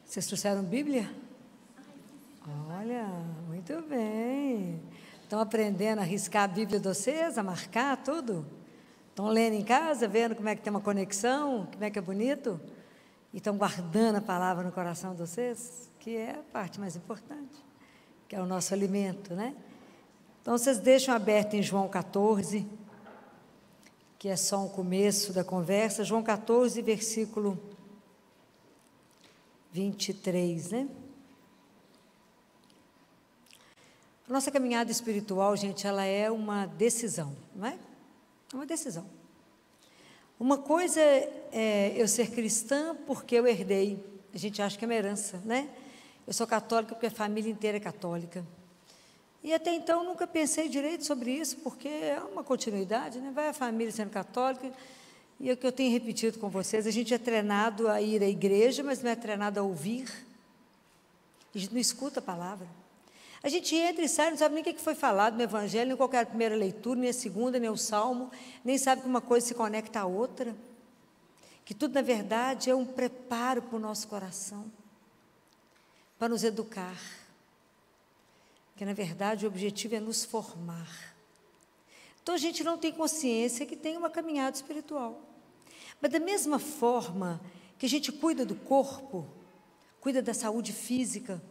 Vocês trouxeram Bíblia? Olha, muito bem. Estão aprendendo a riscar a Bíblia de vocês, a marcar tudo? Estão lendo em casa, vendo como é que tem uma conexão, como é que é bonito? E estão guardando a palavra no coração de vocês, que é a parte mais importante, que é o nosso alimento, né? Então, vocês deixam aberto em João 14, que é só um começo da conversa, João 14, versículo 23, né? A nossa caminhada espiritual, gente, ela é uma decisão, não é? É uma decisão. Uma coisa é eu ser cristã porque eu herdei, a gente acha que é uma herança, né? Eu sou católica porque a família inteira é católica. E até então nunca pensei direito sobre isso, porque é uma continuidade, né? Vai a família sendo católica, e é o que eu tenho repetido com vocês, a gente é treinado a ir à igreja, mas não é treinado a ouvir. A gente não escuta a palavra. A gente entra e sai, não sabe nem o que foi falado no Evangelho, nem qual é a primeira leitura, nem a segunda, nem o Salmo, nem sabe que uma coisa se conecta à outra. Que tudo, na verdade, é um preparo para o nosso coração, para nos educar. Que, na verdade, o objetivo é nos formar. Então, a gente não tem consciência que tem uma caminhada espiritual. Mas, da mesma forma que a gente cuida do corpo, cuida da saúde física,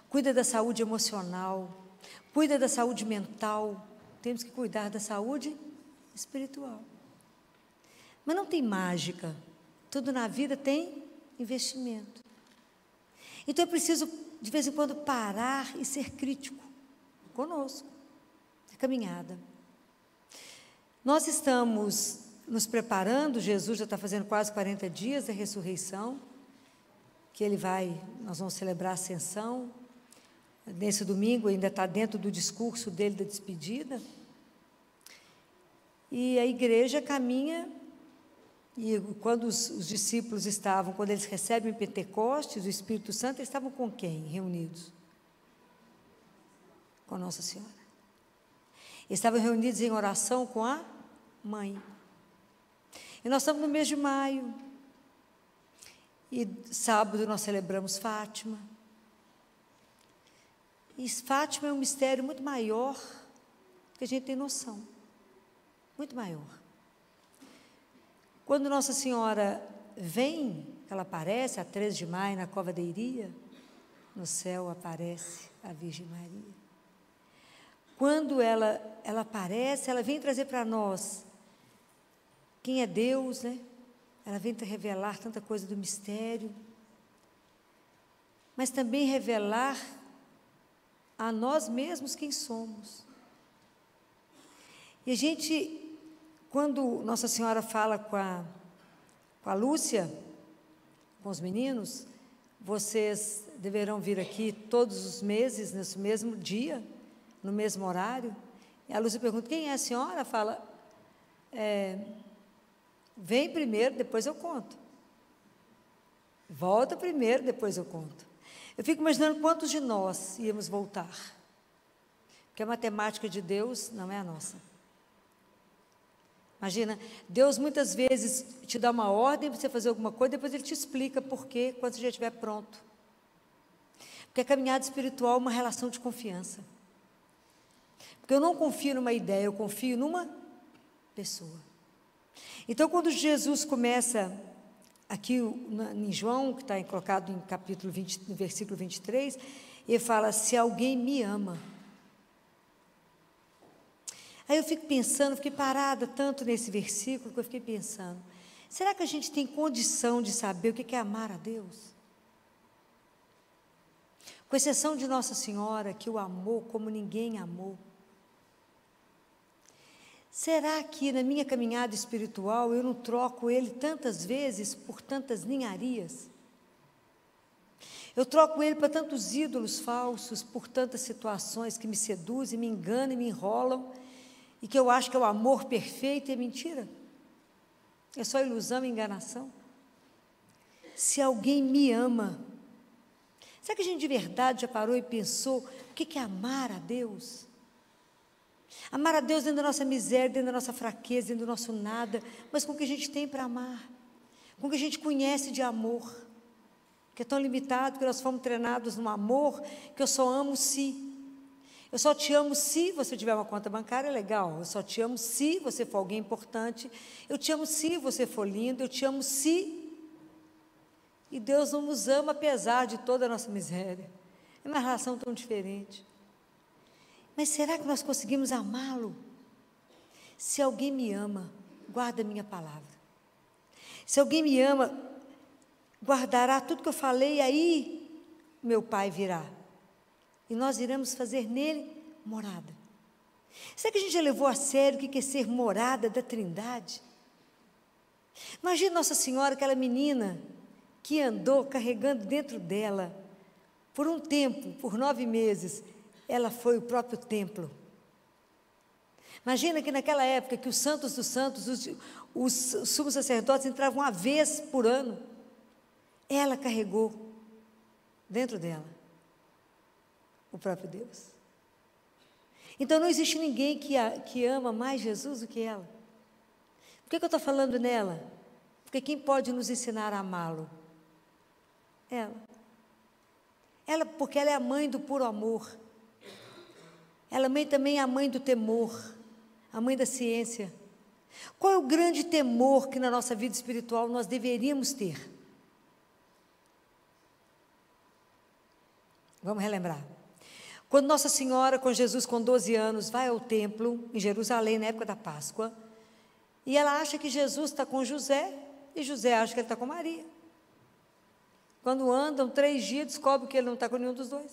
cuida da saúde emocional, cuida da saúde mental, temos que cuidar da saúde espiritual. Mas não tem mágica, tudo na vida tem investimento. Então é preciso, de vez em quando, parar e ser crítico conosco, na caminhada. Nós estamos nos preparando, Jesus já está fazendo quase 40 dias da ressurreição, que nós vamos celebrar a ascensão. Nesse domingo ainda está dentro do discurso dele da despedida. E a igreja caminha, e quando os discípulos quando eles recebem Pentecostes, o Espírito Santo, eles estavam com quem reunidos? Com Nossa Senhora. Eles estavam reunidos em oração com a mãe. E nós estamos no mês de maio. E sábado nós celebramos Fátima. E Fátima é um mistério muito maior do que a gente tem noção. Muito maior. Quando Nossa Senhora vem, ela aparece a 13 de maio na Cova da Iria, no céu aparece a Virgem Maria. Quando ela aparece, ela vem trazer para nós quem é Deus, né? Ela vem revelar tanta coisa do mistério, mas também revelar a nós mesmos quem somos. E a gente, quando Nossa Senhora fala com a Lúcia, com os meninos, vocês deverão vir aqui todos os meses, nesse mesmo dia, no mesmo horário. E a Lúcia pergunta, quem é a senhora? Fala, vem primeiro, depois eu conto. Volta primeiro, depois eu conto. Eu fico imaginando quantos de nós íamos voltar. Porque a matemática de Deus não é a nossa. Imagina, Deus muitas vezes te dá uma ordem para você fazer alguma coisa, depois Ele te explica por quê, quando você já estiver pronto. Porque a caminhada espiritual é uma relação de confiança. Porque eu não confio numa ideia, eu confio numa pessoa. Então, quando Jesus começa aqui em João, que está colocado em capítulo 20, no versículo 23, ele fala, se alguém me ama. Aí eu fiquei parada tanto nesse versículo, que eu fiquei pensando, será que a gente tem condição de saber o que é amar a Deus? Com exceção de Nossa Senhora, que o amou como ninguém amou. Será que na minha caminhada espiritual eu não troco Ele tantas vezes por tantas ninharias? Eu troco Ele para tantos ídolos falsos, por tantas situações que me seduzem, me enganam e me enrolam, e que eu acho que é o amor perfeito e é mentira? É só ilusão e enganação? Se alguém me ama, será que a gente de verdade já parou e pensou o que é amar a Deus? Amar a Deus dentro da nossa miséria, dentro da nossa fraqueza, dentro do nosso nada, mas com o que a gente tem para amar, com o que a gente conhece de amor. que é tão limitado, que nós fomos treinados no amor, que eu só amo se. Eu só te amo se você tiver uma conta bancária legal. Eu só te amo se você for alguém importante. Eu te amo se você for lindo. Eu te amo se. E Deus não nos ama apesar de toda a nossa miséria. É uma relação tão diferente. Mas será que nós conseguimos amá-lo? Se alguém me ama, guarda a minha palavra. Se alguém me ama, guardará tudo que eu falei, aí meu Pai virá. E nós iremos fazer nele morada. Será que a gente já levou a sério o que é ser morada da Trindade? Imagina Nossa Senhora, aquela menina que andou carregando dentro dela, por um tempo, por 9 meses, ela foi o próprio templo. Imagina que naquela época que os santos dos santos, os sumos sacerdotes entravam uma vez por ano, ela carregou dentro dela o próprio Deus. Então não existe ninguém que ama mais Jesus do que ela. Por que eu estou falando nela? Porque quem pode nos ensinar a amá-lo? Ela, porque ela é a mãe do puro amor. Ela também é a mãe do temor, a mãe da ciência. Qual é o grande temor que na nossa vida espiritual nós deveríamos ter? Vamos relembrar. Quando Nossa Senhora, com Jesus com 12 anos, vai ao templo, em Jerusalém, na época da Páscoa, e ela acha que Jesus está com José, e José acha que ele está com Maria. Quando andam 3 dias, descobre que ele não está com nenhum dos dois.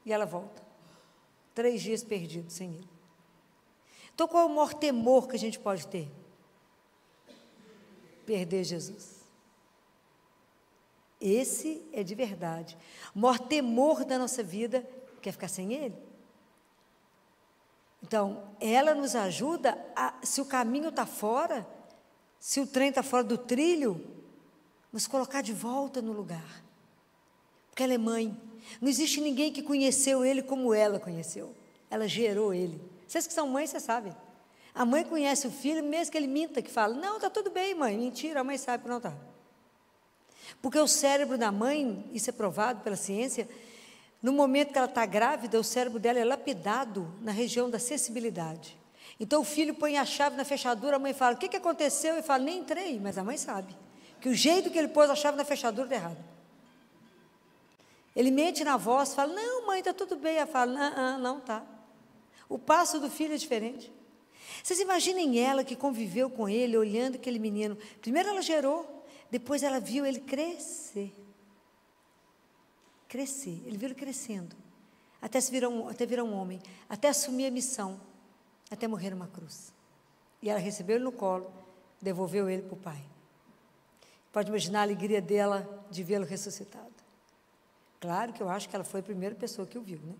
E ela volta. 3 dias perdidos sem ele. Então, qual é o maior temor que a gente pode ter? Perder Jesus. Esse é de verdade. O maior temor da nossa vida quer ficar sem ele. Então, ela nos ajuda se o caminho está fora, se o trem está fora do trilho, nos colocar de volta no lugar. Porque ela é mãe. Não existe ninguém que conheceu ele como ela conheceu. Ela gerou ele. Vocês que são mães, vocês sabem. A mãe conhece o filho, mesmo que ele minta, que fala, não, está tudo bem, mãe. Mentira, a mãe sabe que não está. Porque o cérebro da mãe, isso é provado pela ciência, no momento que ela está grávida, o cérebro dela é lapidado na região da sensibilidade. Então o filho põe a chave na fechadura, a mãe fala, o que aconteceu? Ele fala, nem entrei, mas a mãe sabe que o jeito que ele pôs a chave na fechadura está errado. Ele mente na voz, fala, não, mãe, está tudo bem. Ela fala, não está. O passo do filho é diferente. Vocês imaginem ela que conviveu com ele, olhando aquele menino. Primeiro ela gerou, depois ela viu ele crescer. Crescer, ele viu ele crescendo. Até virar um homem, até assumir a missão, até morrer numa cruz. E ela recebeu ele no colo, devolveu ele para o pai. Pode imaginar a alegria dela de vê-lo ressuscitado. Claro que eu acho que ela foi a primeira pessoa que o viu, né?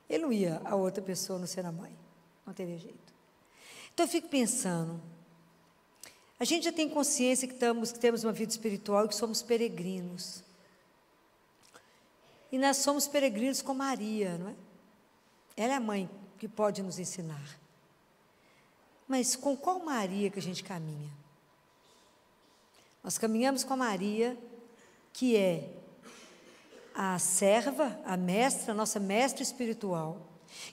Ele não ia a outra pessoa não ser a mãe. Não teria jeito. Então eu fico pensando, a gente já tem consciência que temos uma vida espiritual e que somos peregrinos. E nós somos peregrinos com Maria, não é? Ela é a mãe que pode nos ensinar. Mas com qual Maria que a gente caminha? Nós caminhamos com a Maria, que é a serva, a mestra, a nossa mestra espiritual,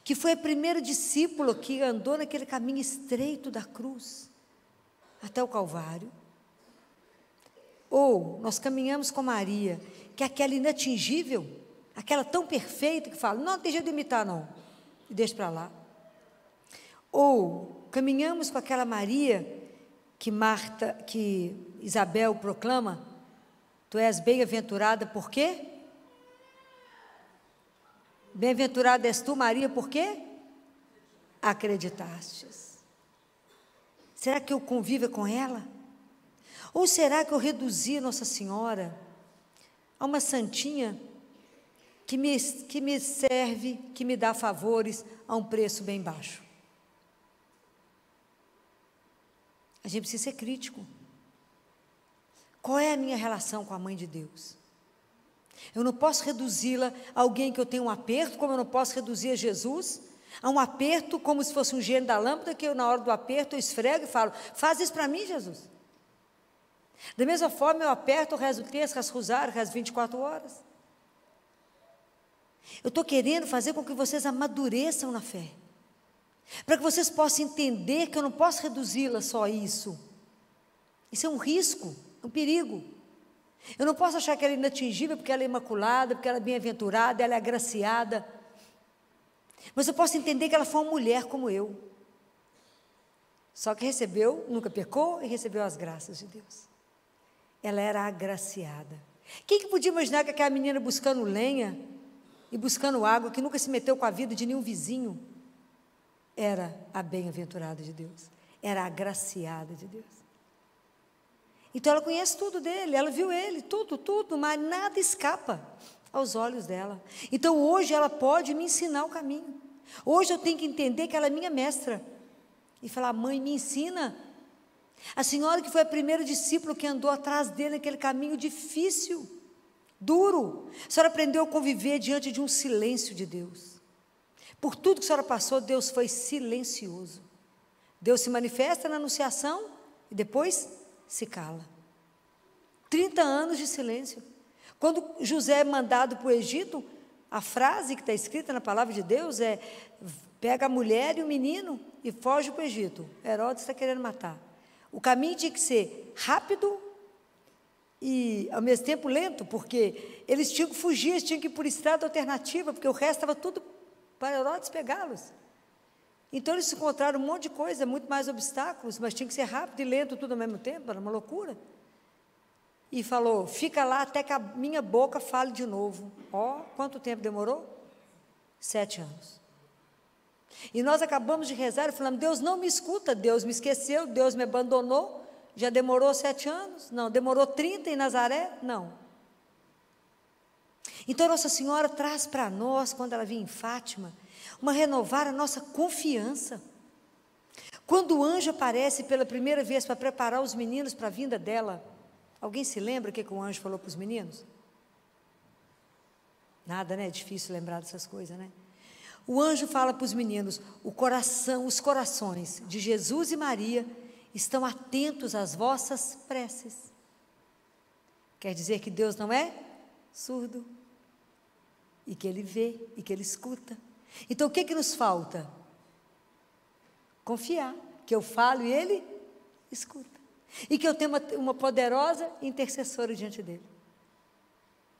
que foi a primeira discípula que andou naquele caminho estreito da cruz, até o Calvário. Ou nós caminhamos com Maria, que é aquela inatingível, aquela tão perfeita que fala, não tem jeito de imitar não, e deixa para lá. Ou caminhamos com aquela Maria que Isabel proclama, tu és bem-aventurada, por quê? Bem-aventurada és tu, Maria, por quê? Acreditastes. Será que eu convivo com ela? Ou será que eu reduzi Nossa Senhora a uma santinha que me serve, que me dá favores a um preço bem baixo? A gente precisa ser crítico. Qual é a minha relação com a Mãe de Deus? Eu não posso reduzi-la a alguém que eu tenho um aperto, como eu não posso reduzir a Jesus a um aperto como se fosse um gênio da lâmpada, que eu na hora do aperto eu esfrego e falo, faz isso para mim, Jesus. Da mesma forma, eu aperto, rezo o texto, rezo o rosário, rezo 24 horas. Eu estou querendo fazer com que vocês amadureçam na fé, para que vocês possam entender que eu não posso reduzi-la só a isso. Isso é um risco, um perigo. Eu não posso achar que ela é inatingível porque ela é imaculada, porque ela é bem-aventurada, ela é agraciada. Mas eu posso entender que ela foi uma mulher como eu. Só que recebeu, nunca pecou e recebeu as graças de Deus. Ela era agraciada. Quem que podia imaginar que aquela menina buscando lenha e buscando água, que nunca se meteu com a vida de nenhum vizinho, era a bem-aventurada de Deus, era a agraciada de Deus. Então ela conhece tudo dele, ela viu ele, tudo, mas nada escapa aos olhos dela. Então hoje ela pode me ensinar o caminho. Hoje eu tenho que entender que ela é minha mestra e falar: mãe, me ensina. A senhora que foi a primeira discípula que andou atrás dele naquele caminho difícil, duro, a senhora aprendeu a conviver diante de um silêncio de Deus. Por tudo que a senhora passou, Deus foi silencioso. Deus se manifesta na anunciação e depois se cala. 30 anos de silêncio. Quando José é mandado para o Egito, a frase que está escrita na palavra de Deus é: pega a mulher e o menino e foge para o Egito. Herodes está querendo matar. O caminho tinha que ser rápido e ao mesmo tempo lento, porque eles tinham que fugir, eles tinham que ir por estrada alternativa, porque o resto estava tudo para Herodes pegá-los. Então eles encontraram um monte de coisa, muito mais obstáculos, mas tinha que ser rápido e lento tudo ao mesmo tempo, era uma loucura. E falou: fica lá até que a minha boca fale de novo. Quanto tempo demorou? 7 anos. E nós acabamos de rezar e falamos: Deus não me escuta, Deus me esqueceu, Deus me abandonou. Já demorou 7 anos? Não. Demorou 30 em Nazaré? Não. Então Nossa Senhora traz para nós, quando ela vem em Fátima, renovar a nossa confiança. Quando o anjo aparece pela primeira vez para preparar os meninos para a vinda dela, alguém se lembra o que o anjo falou para os meninos? Nada, né? É difícil lembrar dessas coisas, né? O anjo fala para os meninos: os corações de Jesus e Maria estão atentos às vossas preces. Quer dizer que Deus não é surdo, e que Ele vê, e que Ele escuta. Então o que nos falta? Confiar, que eu falo e Ele escuta, e que eu tenho uma poderosa intercessora diante dEle.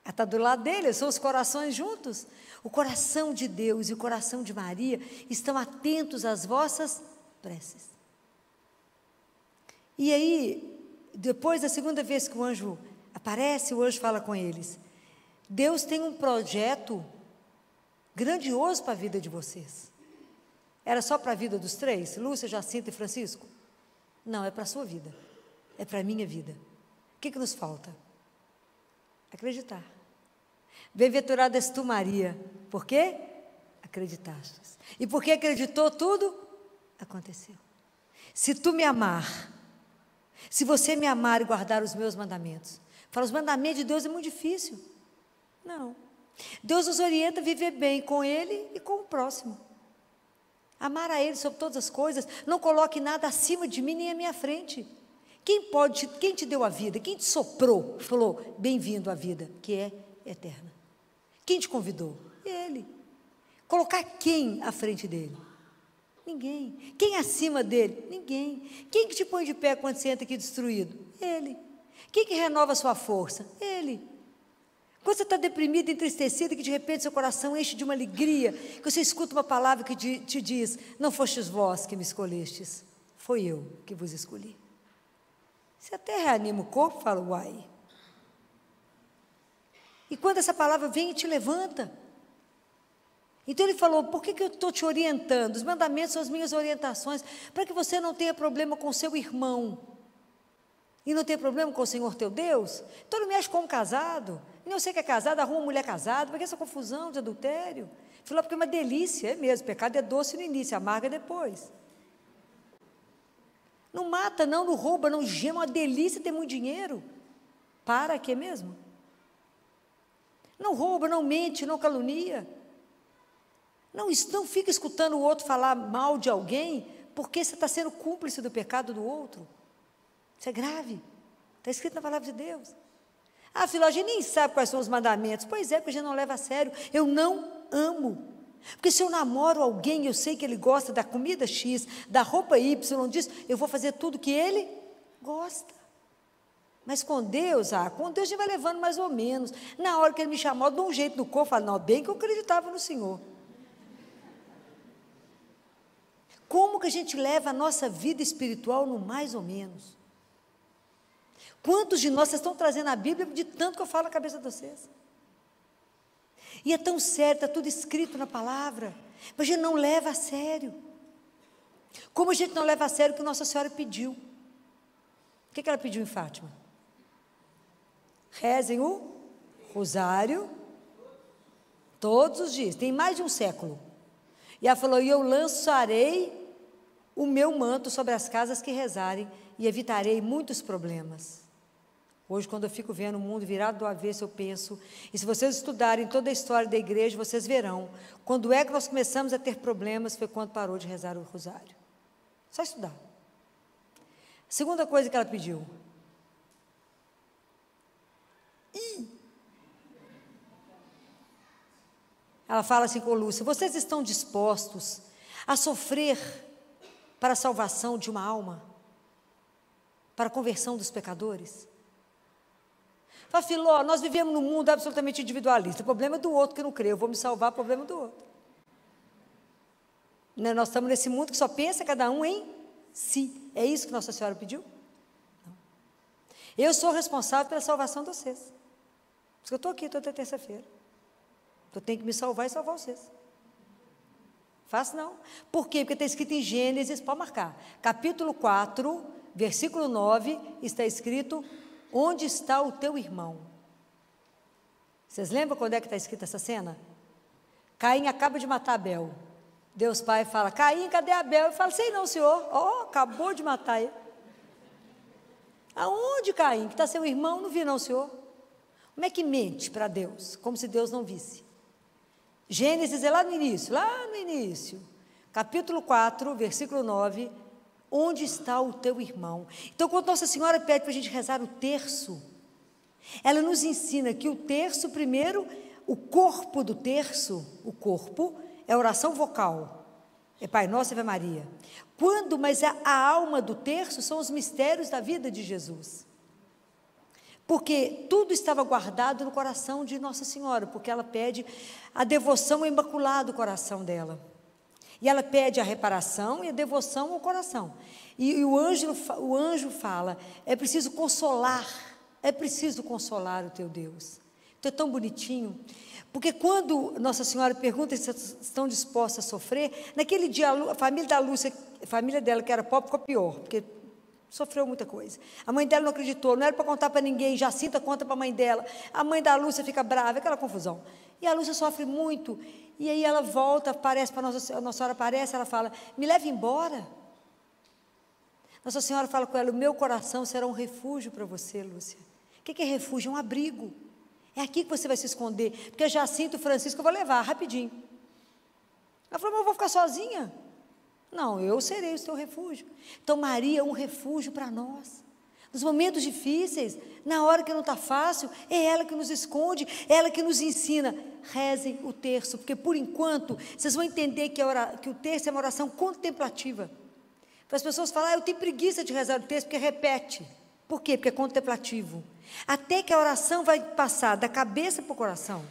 Ela está do lado dele, são os corações juntos. O coração de Deus e o coração de Maria estão atentos às vossas preces. E aí, depois da segunda vez que o anjo aparece, o anjo fala com eles: Deus tem um projeto grandioso para a vida de vocês. Era só para a vida dos 3, Lúcia, Jacinta e Francisco? Não, é para a sua vida, é para a minha vida. O que nos falta? Acreditar. Bem-aventurada és tu, Maria, por quê? Acreditaste. E porque acreditou, tudo aconteceu. Se tu me amar, se você me amar e guardar os meus mandamentos, fala, os mandamentos de Deus é muito difícil. Não. Deus nos orienta a viver bem com Ele e com o próximo. Amar a Ele sobre todas as coisas, não coloque nada acima de mim nem à minha frente. Quem te deu a vida? Quem te soprou? Falou, bem-vindo à vida, que é eterna. Quem te convidou? Ele. Colocar quem à frente dele? Ninguém. Quem acima dele? Ninguém. Quem que te põe de pé quando você entra aqui destruído? Ele. Quem que renova a sua força? Ele. Quando você está deprimido, entristecido, que de repente seu coração enche de uma alegria, que você escuta uma palavra que te diz: não fostes vós que me escolhestes, foi eu que vos escolhi. Você até reanima o corpo e fala, uai. E quando essa palavra vem e te levanta. Então ele falou, por que eu estou te orientando? Os mandamentos são as minhas orientações, para que você não tenha problema com seu irmão. E não tenha problema com o Senhor teu Deus. Então não mexe com um casado. Nem você que é casado, arruma uma mulher casada. Para que essa confusão de adultério? Ele falou, porque é uma delícia, é mesmo. Pecado é doce no início, amarga depois. Não mata, não rouba, não gema, é uma delícia ter muito dinheiro. Para quê mesmo? Não rouba, não mente, não calunia. Não fica escutando o outro falar mal de alguém, porque você está sendo cúmplice do pecado do outro. Isso é grave, Está escrito na palavra de Deus. Ah, filho, a gente nem sabe quais são os mandamentos. Pois é, porque a gente não leva a sério. Eu não amo. Porque se eu namoro alguém, eu sei que ele gosta da comida X, da roupa Y, disso, eu vou fazer tudo que ele gosta. Mas com Deus a gente vai levando mais ou menos. Na hora que ele me chamou, eu dou um jeito no corpo, eu falo, não, bem que eu acreditava no Senhor. Como que a gente leva a nossa vida espiritual no mais ou menos? Quantos de nós estão trazendo a Bíblia de tanto que eu falo na cabeça de vocês? E é tão sério, está tudo escrito na palavra, mas a gente não leva a sério. Como a gente não leva a sério o que Nossa Senhora pediu? O que ela pediu em Fátima? Rezem o rosário todos os dias, tem mais de um século. E ela falou, e eu lançarei o meu manto sobre as casas que rezarem e evitarei muitos problemas. Hoje, quando eu fico vendo o mundo virado do avesso, eu penso, e se vocês estudarem toda a história da igreja, vocês verão, quando é que nós começamos a ter problemas, foi quando parou de rezar o rosário. Só estudar. Segunda coisa que ela pediu. Ela fala assim com Lúcia, vocês estão dispostos a sofrer para a salvação de uma alma? Para a conversão dos pecadores? Fala, Filó, nós vivemos num mundo absolutamente individualista, o problema é do outro que não crê, eu vou me salvar, o problema é do outro. Né? Nós estamos nesse mundo que só pensa cada um em si, é isso que Nossa Senhora pediu? Não. Eu sou responsável pela salvação de vocês, por isso que eu estou aqui toda terça-feira, eu tenho que me salvar e salvar vocês. Faço não. Por quê? Porque está escrito em Gênesis, pode marcar, capítulo 4, versículo 9, está escrito, onde está o teu irmão? Vocês lembram quando é que está escrita essa cena? Caim acaba de matar Abel. Deus Pai fala, Caim, cadê Abel? Eu falo, sei não, senhor. Acabou de matar ele. Aonde, Caim? Que está seu irmão? Não vi não, senhor. Como é que mente para Deus? Como se Deus não visse. Gênesis é lá no início. Capítulo 4, versículo 9, onde está o teu irmão? Então, quando Nossa Senhora pede para a gente rezar o terço, ela nos ensina que o terço, primeiro, o corpo do terço, o corpo, é oração vocal, é Pai Nosso e Ave Maria. Mas a alma do terço são os mistérios da vida de Jesus. Porque tudo estava guardado no coração de Nossa Senhora, porque ela pede a devoção imaculada do coração dela. E ela pede a reparação e a devoção ao coração. E o anjo fala, é preciso consolar o teu Deus. Então é tão bonitinho, porque quando Nossa Senhora pergunta se estão dispostos a sofrer, naquele dia a família da Lúcia, a família dela que era pobre, ficou pior, porque sofreu muita coisa. A mãe dela não acreditou, não era para contar para ninguém, Jacinta conta para a mãe dela, a mãe da Lúcia fica brava, aquela confusão. E a Lúcia sofre muito, e aí ela volta, aparece para Nossa Senhora, aparece, ela fala, me leve embora. Nossa Senhora fala com ela, o meu coração será um refúgio para você, Lúcia. O que é refúgio? É um abrigo. É aqui que você vai se esconder, porque Jacinta e Francisco eu vou levar, rapidinho. Ela falou, mas eu vou ficar sozinha? Não, eu serei o seu refúgio. Então Maria é um refúgio para nós. Nos momentos difíceis, na hora que não está fácil, é ela que nos esconde, é ela que nos ensina. Rezem o terço, porque por enquanto, vocês vão entender que o terço é uma oração contemplativa. As pessoas falam, eu tenho preguiça de rezar o terço, porque repete. Por quê? Porque é contemplativo. Até que a oração vai passar da cabeça para o coração.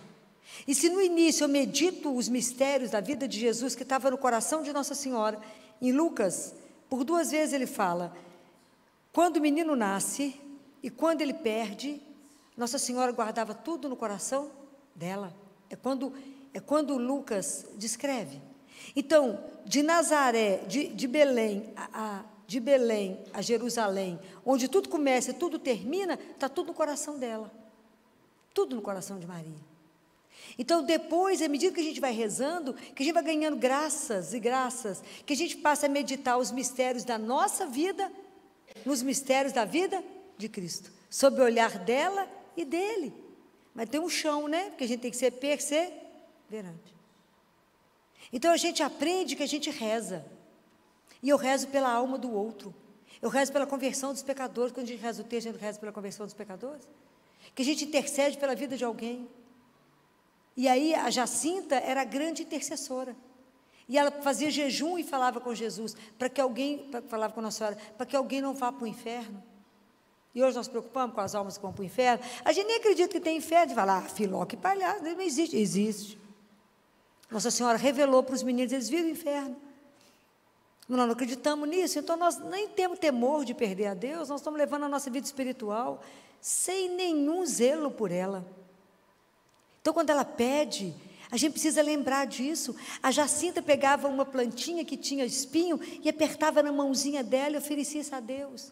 E se no início eu medito os mistérios da vida de Jesus, que estava no coração de Nossa Senhora, em Lucas, por 2 vezes ele fala, quando o menino nasce e quando ele perde, Nossa Senhora guardava tudo no coração dela. É quando Lucas descreve. Então, de Nazaré, de Belém a Jerusalém, onde tudo começa e tudo termina, está tudo no coração dela. Tudo no coração de Maria. Então, depois, à medida que a gente vai rezando, que a gente vai ganhando graças e graças, que a gente passa a meditar os mistérios da nossa vida, nos mistérios da vida de Cristo, sob o olhar dela e dele. Mas tem um chão, né? Porque a gente tem que ser perseverante. Então, a gente aprende que a gente reza. E eu rezo pela alma do outro. Eu rezo pela conversão dos pecadores. Quando a gente reza o texto, a gente reza pela conversão dos pecadores. Que a gente intercede pela vida de alguém. E aí a Jacinta era a grande intercessora. E ela fazia jejum e falava com Jesus, falava com Nossa Senhora, para que alguém não vá para o inferno. E hoje nós nos preocupamos com as almas que vão para o inferno. A gente nem acredita que tem inferno. Fala, Filó, que palhaço, não existe. Existe. Nossa Senhora revelou para os meninos, eles viram o inferno. Nós não acreditamos nisso, então nós nem temos temor de perder a Deus, nós estamos levando a nossa vida espiritual sem nenhum zelo por ela. Então, quando ela pede, a gente precisa lembrar disso. A Jacinta pegava uma plantinha que tinha espinho e apertava na mãozinha dela e oferecia isso a Deus.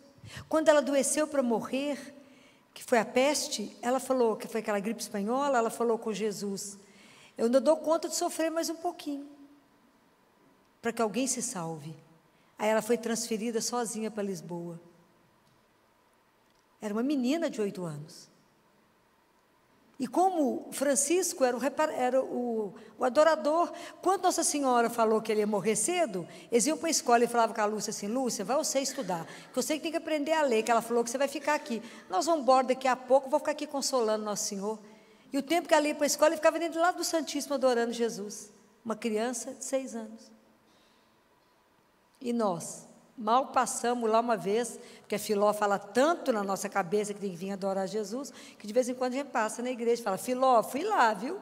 Quando ela adoeceu para morrer, que foi a peste, ela falou, que foi aquela gripe espanhola, ela falou com Jesus, eu ainda dou conta de sofrer mais um pouquinho, para que alguém se salve. Aí ela foi transferida sozinha para Lisboa. Era uma menina de 8 anos. E como Francisco era o adorador, quando Nossa Senhora falou que ele ia morrer cedo, eles iam para a escola e falavam com a Lúcia assim, Lúcia, vai você estudar, que você tem que aprender a ler, que ela falou que você vai ficar aqui. Nós vamos embora daqui a pouco, vou ficar aqui consolando Nosso Senhor. E o tempo que ela ia para a escola, ele ficava dentro do lado do Santíssimo adorando Jesus. Uma criança de 6 anos. E nós, mal passamos lá uma vez, porque a Filó fala tanto na nossa cabeça que tem que vir adorar Jesus, que de vez em quando a gente passa na igreja e fala, Filó, fui lá, viu?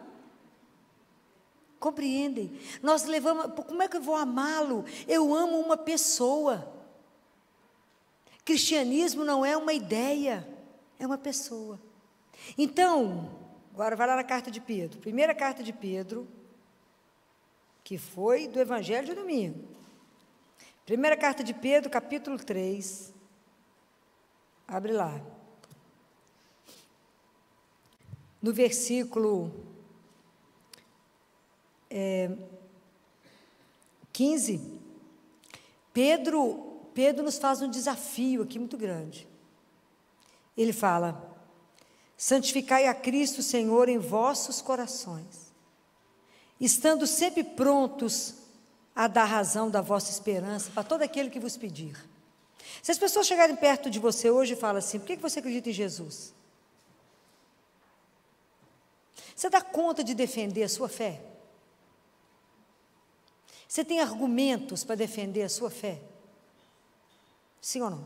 Compreendem? Nós levamos, como é que eu vou amá-lo? Eu amo uma pessoa. Cristianismo não é uma ideia, é uma pessoa. Então, agora vai lá na carta de Pedro, primeira carta de Pedro, que foi do Evangelho de domingo. Primeira carta de Pedro, capítulo 3. Abre lá. No versículo 15, Pedro nos faz um desafio aqui muito grande. Ele fala, santificai a Cristo Senhor em vossos corações, estando sempre prontos a dar razão da vossa esperança para todo aquele que vos pedir. Se as pessoas chegarem perto de você hoje e falam assim, por que você acredita em Jesus? Você dá conta de defender a sua fé? Você tem argumentos para defender a sua fé? Sim ou não?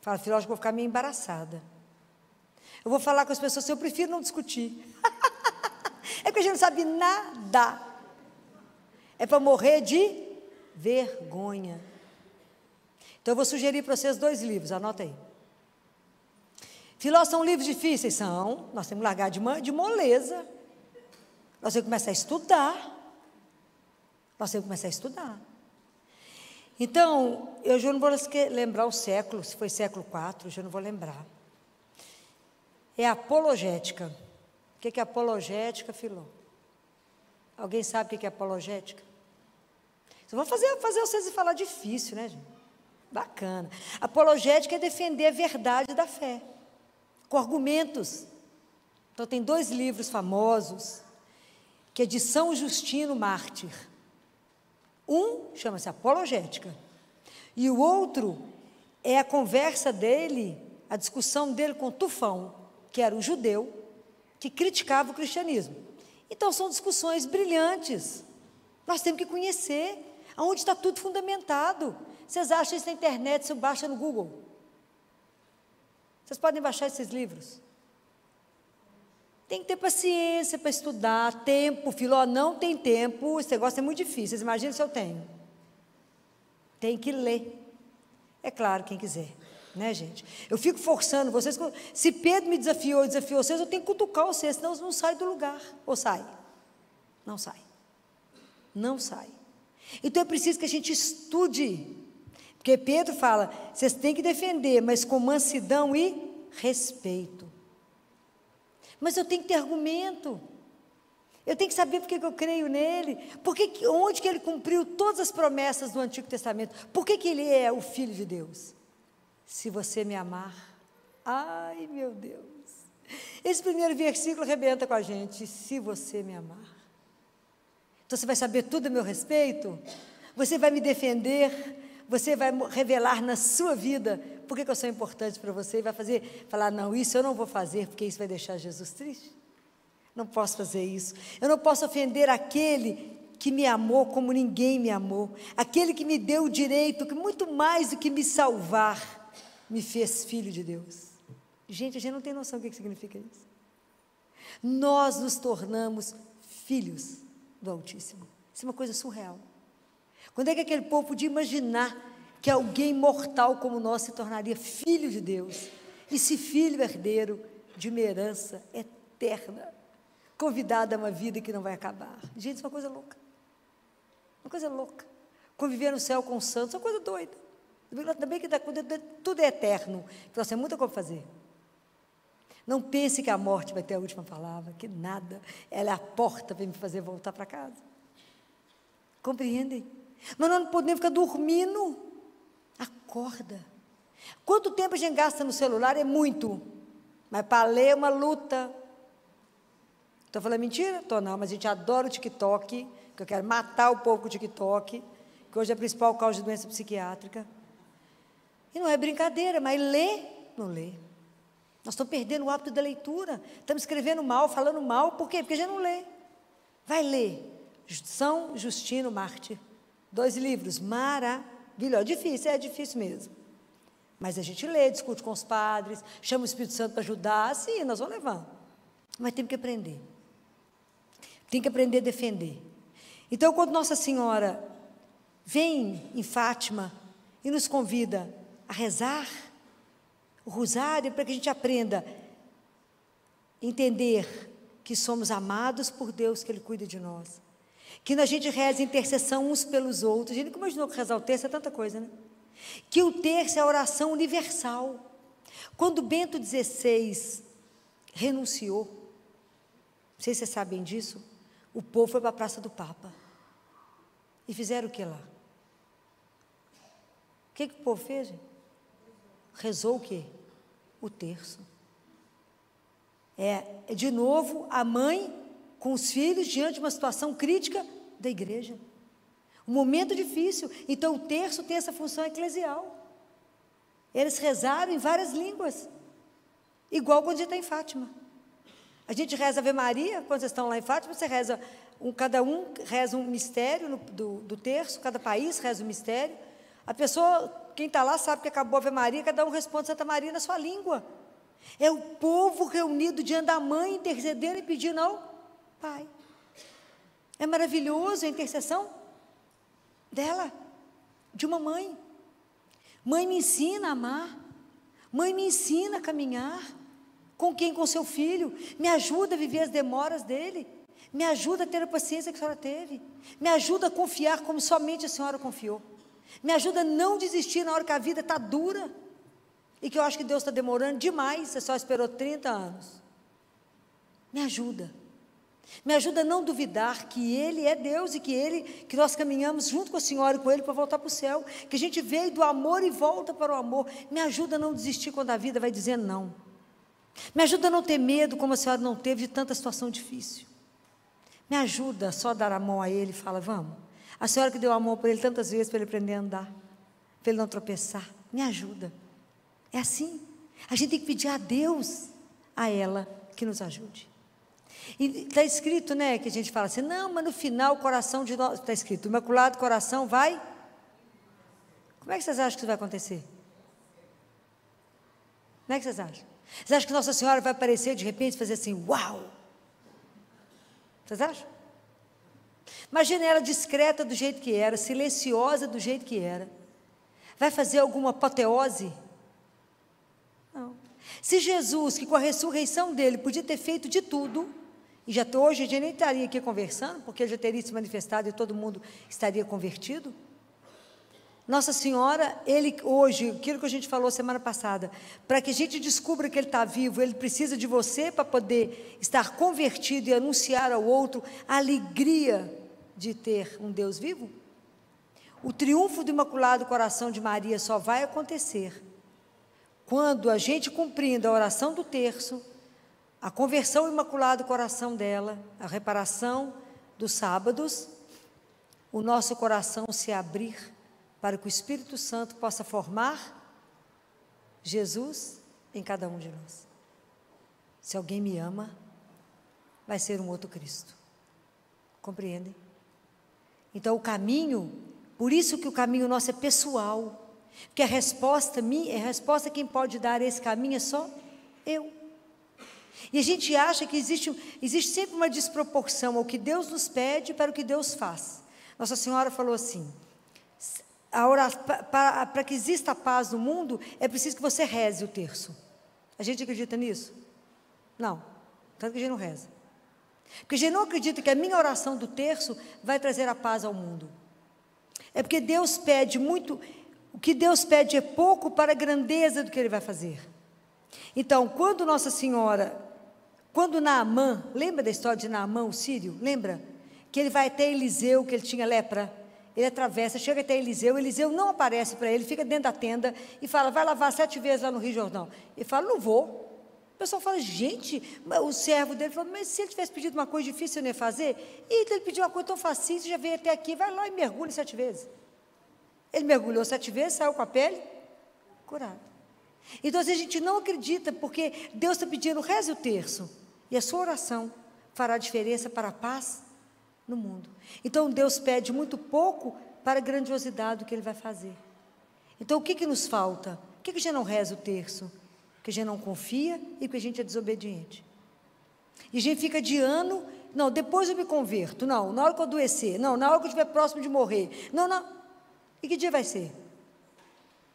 Fala, filho, acho que vou ficar meio embaraçada. Eu vou falar com as pessoas assim, eu prefiro não discutir. É porque a gente não sabe nada. É para morrer de vergonha. Então eu vou sugerir para vocês 2 livros, anota aí. Filó, são livros difíceis? São. Nós temos que largar de moleza. Nós temos que começar a estudar. Então, eu já não vou lembrar o século, se foi século IV, eu já não vou lembrar. É apologética. O que é apologética, Filó? Alguém sabe o que é apologética? Vou fazer vocês falar difícil, né, gente? Bacana. Apologética é defender a verdade da fé, com argumentos. Então, tem 2 livros famosos, que é de São Justino Mártir. Um chama-se Apologética, e o outro é a conversa dele, a discussão dele com Tufão, que era um judeu, que criticava o cristianismo. Então, são discussões brilhantes. Nós temos que conhecer aonde está tudo fundamentado. Vocês acham isso na internet, você baixa no Google. Vocês podem baixar esses livros. Tem que ter paciência para estudar, tempo. Filó, não tem tempo, esse negócio é muito difícil. Vocês imaginam se eu tenho. Tem que ler. É claro, quem quiser. Né, gente? Eu fico forçando vocês. Se Pedro me desafiou vocês, eu tenho que cutucar vocês, senão não sai do lugar. Ou sai? Não sai. Não sai. Então é preciso que a gente estude. Porque Pedro fala, vocês têm que defender, mas com mansidão e respeito. Mas eu tenho que ter argumento. Eu tenho que saber porque que eu creio nele. Onde que ele cumpriu todas as promessas do Antigo Testamento. Por que ele é o Filho de Deus? Se você me amar. Ai, meu Deus. Esse primeiro versículo arrebenta com a gente. Se você me amar. Então você vai saber tudo a meu respeito? Você vai me defender? você vai revelar na sua vida por que eu sou importante para você, e vai falar, não, isso eu não vou fazer, porque isso vai deixar Jesus triste. Não posso fazer isso. Eu não posso ofender aquele que me amou como ninguém me amou, aquele que me deu o direito, que muito mais do que me salvar, me fez filho de Deus. Gente, a gente não tem noção do que significa isso. Nós nos tornamos filhos do Altíssimo. Isso é uma coisa surreal. Quando é que aquele povo podia imaginar que alguém mortal como nós se tornaria filho de Deus? E se filho herdeiro de uma herança eterna, convidado a uma vida que não vai acabar. Gente, isso é uma coisa louca. Uma coisa louca. Conviver no céu com os santos é uma coisa doida. Também que tudo é eterno, que nós temos muita coisa para fazer. Não pense que a morte vai ter a última palavra, que nada. Ela é a porta para me fazer voltar para casa. Compreendem? Nós não podemos ficar dormindo. Acorda. Quanto tempo a gente gasta no celular? É muito. Mas para ler é uma luta. Estou falando mentira? Estou não, mas a gente adora o TikTok, que eu quero matar o povo com o TikTok, que hoje é a principal causa de doença psiquiátrica. E não é brincadeira, mas lê, não lê. Nós estamos perdendo o hábito da leitura, estamos escrevendo mal, falando mal, por quê? Porque a gente não lê. Vai ler. São Justino Mártir, 2 livros, maravilhosos. É difícil mesmo. Mas a gente lê, discute com os padres, chama o Espírito Santo para ajudar, sim, nós vamos levando. Mas temos que aprender. Tem que aprender a defender. Então, quando Nossa Senhora vem em Fátima e nos convida a rezar o rosário, para que a gente aprenda a entender que somos amados por Deus, que Ele cuida de nós. Que a gente reza intercessão uns pelos outros. A gente nunca imaginou que rezar o terço é tanta coisa, né? Que o terço é a oração universal. Quando Bento XVI renunciou, não sei se vocês sabem disso, o povo foi para a Praça do Papa. E fizeram o que lá? O que o povo fez, gente? Rezou o quê? O terço. É de novo a mãe com os filhos diante de uma situação crítica da igreja. Um momento difícil. Então o terço tem essa função eclesial. Eles rezaram em várias línguas. Igual quando a gente está em Fátima. A gente reza Ave Maria, quando vocês estão lá em Fátima, você reza, cada um reza um mistério do terço, cada país reza um mistério. A pessoa, quem está lá sabe que acabou a Ave Maria, cada um responde Santa Maria na sua língua. É o povo reunido diante da mãe, intercedendo e pedindo ao Pai. É maravilhoso a intercessão dela, de uma mãe. Mãe me ensina a amar, mãe me ensina a caminhar. Com quem? Com seu filho. Me ajuda a viver as demoras dele. Me ajuda a ter a paciência que a senhora teve. Me ajuda a confiar como somente a senhora confiou. Me ajuda a não desistir na hora que a vida está dura. E que eu acho que Deus está demorando demais. Você só esperou 30 anos. Me ajuda. Me ajuda a não duvidar que Ele é Deus e que nós caminhamos junto com a senhora e com Ele para voltar para o céu. Que a gente veio do amor e volta para o amor. Me ajuda a não desistir quando a vida vai dizendo não. Me ajuda a não ter medo, como a senhora não teve, de tanta situação difícil. Me ajuda só a dar a mão a Ele e fala, vamos. A senhora que deu a mão para Ele tantas vezes, para Ele aprender a andar, para Ele não tropeçar. Me ajuda. É assim. A gente tem que pedir a Deus, a ela, que nos ajude. E está escrito, né, que a gente fala assim, não, mas no final o coração de nós, está escrito, o Imaculado Coração vai. Como é que vocês acham que isso vai acontecer? Como é que vocês acham? Vocês acham que Nossa Senhora vai aparecer de repente e fazer assim, uau? Vocês acham? Imagina ela discreta do jeito que era, silenciosa do jeito que era. Vai fazer alguma apoteose? Não. Se Jesus, que com a ressurreição dele podia ter feito de tudo, e já hoje a gente nem estaria aqui conversando, porque ele já teria se manifestado e todo mundo estaria convertido. Nossa Senhora, Ele hoje, aquilo que a gente falou semana passada, para que a gente descubra que Ele está vivo, Ele precisa de você para poder estar convertido e anunciar ao outro a alegria de ter um Deus vivo. O triunfo do Imaculado Coração de Maria só vai acontecer quando a gente cumprindo a oração do terço, a conversão ao Imaculado Coração dela, a reparação dos sábados, o nosso coração se abrir para que o Espírito Santo possa formar Jesus em cada um de nós. Se alguém me ama, vai ser um outro Cristo. Compreendem? Então o caminho, por isso que o caminho nosso é pessoal, porque a resposta quem pode dar esse caminho é só eu. E a gente acha que existe sempre uma desproporção ao que Deus nos pede para o que Deus faz. Nossa Senhora falou assim: para que exista paz no mundo, é preciso que você reze o terço. A gente acredita nisso? Não, tanto que a gente não reza. Porque a gente não acredita que a minha oração do terço vai trazer a paz ao mundo. É porque Deus pede muito, o que Deus pede é pouco para a grandeza do que Ele vai fazer. Então, quando Nossa Senhora, quando Naamã, lembra da história de Naamã, o sírio? Lembra? Que ele vai até Eliseu, que ele tinha lepra. Ele atravessa, chega até Eliseu não aparece para ele, fica dentro da tenda e fala: vai lavar 7 vezes lá no Rio Jordão. Ele fala: não vou. O pessoal fala: gente, o servo dele falou: mas se ele tivesse pedido uma coisa difícil, eu não ia fazer? E ele pediu uma coisa tão facinho, você já veio até aqui, vai lá e mergulha 7 vezes. Ele mergulhou 7 vezes, saiu com a pele curada. Então, se a gente não acredita, porque Deus está pedindo, reze o terço, e a sua oração fará diferença para a paz no mundo. Então, Deus pede muito pouco para a grandiosidade do que Ele vai fazer. Então, o que nos falta? Por que a gente não reza o terço? Porque a gente não confia e porque a gente é desobediente. E a gente fica de ano, não, depois eu me converto, não, na hora que eu adoecer, não, na hora que eu estiver próximo de morrer, não. E que dia vai ser?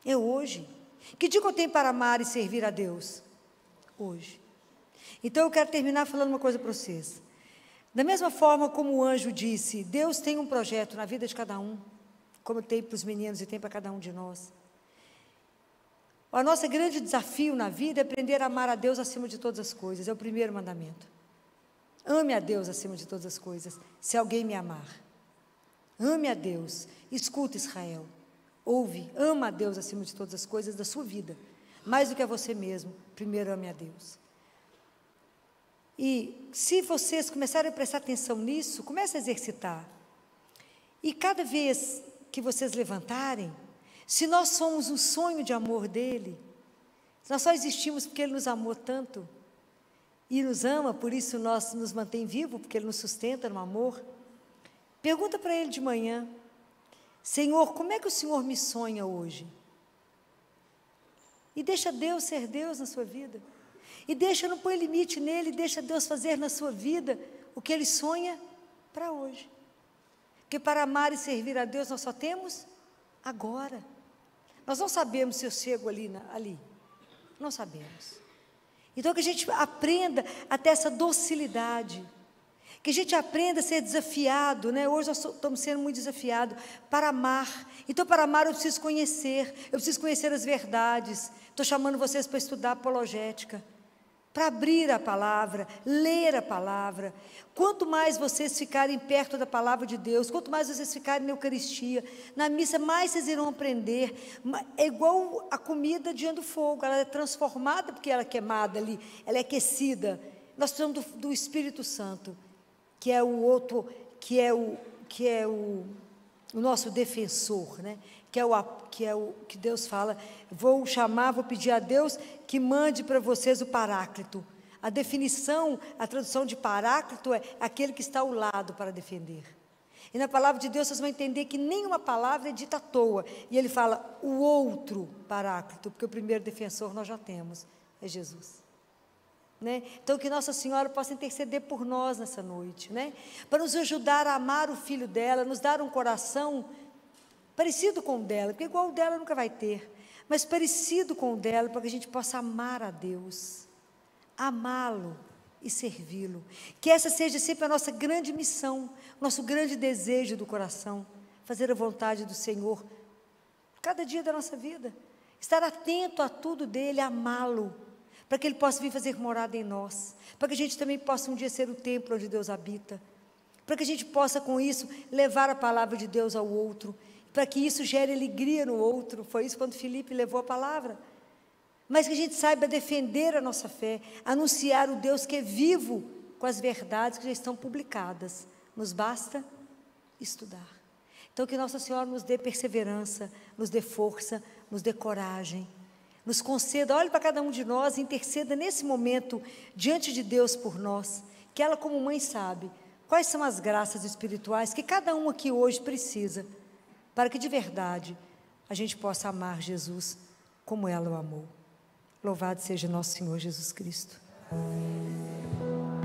É hoje. Que dia que eu tenho para amar e servir a Deus? Hoje. Então eu quero terminar falando uma coisa para vocês. Da mesma forma como o anjo disse, Deus tem um projeto na vida de cada um, como tem para os meninos e tem para cada um de nós. O nosso grande desafio na vida é aprender a amar a Deus acima de todas as coisas, é o primeiro mandamento. Ame a Deus acima de todas as coisas, se alguém me amar. Ame a Deus, escuta Israel, ouve, ama a Deus acima de todas as coisas da sua vida, mais do que a você mesmo, primeiro ame a Deus. E se vocês começarem a prestar atenção nisso, comece a exercitar. E cada vez que vocês levantarem, se nós somos o sonho de amor dEle, nós só existimos porque Ele nos amou tanto, e nos ama, por isso nós nos mantém vivos, porque Ele nos sustenta no amor. Pergunta para Ele de manhã: Senhor, como é que o Senhor me sonha hoje? E deixa Deus ser Deus na sua vida. E não põe limite nele, deixa Deus fazer na sua vida o que Ele sonha para hoje. Porque para amar e servir a Deus nós só temos agora. Nós não sabemos se eu chego ali. Não sabemos. Então que a gente aprenda a ter essa docilidade. Que a gente aprenda a ser desafiado, né? Hoje nós estamos sendo muito desafiados para amar. Então, para amar eu preciso conhecer as verdades. Estou chamando vocês para estudar apologética, para abrir a palavra, ler a palavra. Quanto mais vocês ficarem perto da palavra de Deus, quanto mais vocês ficarem na Eucaristia, na missa, mais vocês irão aprender. É igual a comida diante do fogo, ela é transformada porque ela é queimada ali, ela é aquecida. Nós precisamos do Espírito Santo, que é o outro, que é o nosso defensor, né? Que Deus fala: vou pedir a Deus que mande para vocês o Paráclito. A definição, a tradução de Paráclito é aquele que está ao lado para defender. E na palavra de Deus vocês vão entender que nenhuma palavra é dita à toa. E ele fala o outro Paráclito, porque o primeiro defensor nós já temos, é Jesus. Né? Então que Nossa Senhora possa interceder por nós nessa noite, né? Para nos ajudar a amar o Filho dela, nos dar um coração parecido com o dela, porque igual o dela nunca vai ter, mas parecido com o dela, para que a gente possa amar a Deus, amá-lo e servi-lo. Que essa seja sempre a nossa grande missão, nosso grande desejo do coração, fazer a vontade do Senhor cada dia da nossa vida, estar atento a tudo dele, amá-lo, para que Ele possa vir fazer morada em nós, para que a gente também possa um dia ser o templo onde Deus habita, para que a gente possa com isso levar a palavra de Deus ao outro, para que isso gere alegria no outro. Foi isso quando Filipe levou a palavra. Mas que a gente saiba defender a nossa fé, anunciar o Deus que é vivo com as verdades que já estão publicadas. Nos basta estudar. Então, que Nossa Senhora nos dê perseverança, nos dê força, nos dê coragem, nos conceda, olhe para cada um de nós e interceda nesse momento diante de Deus por nós, que ela como mãe sabe quais são as graças espirituais que cada um aqui hoje precisa, para que de verdade a gente possa amar Jesus como ela o amou. Louvado seja nosso Senhor Jesus Cristo.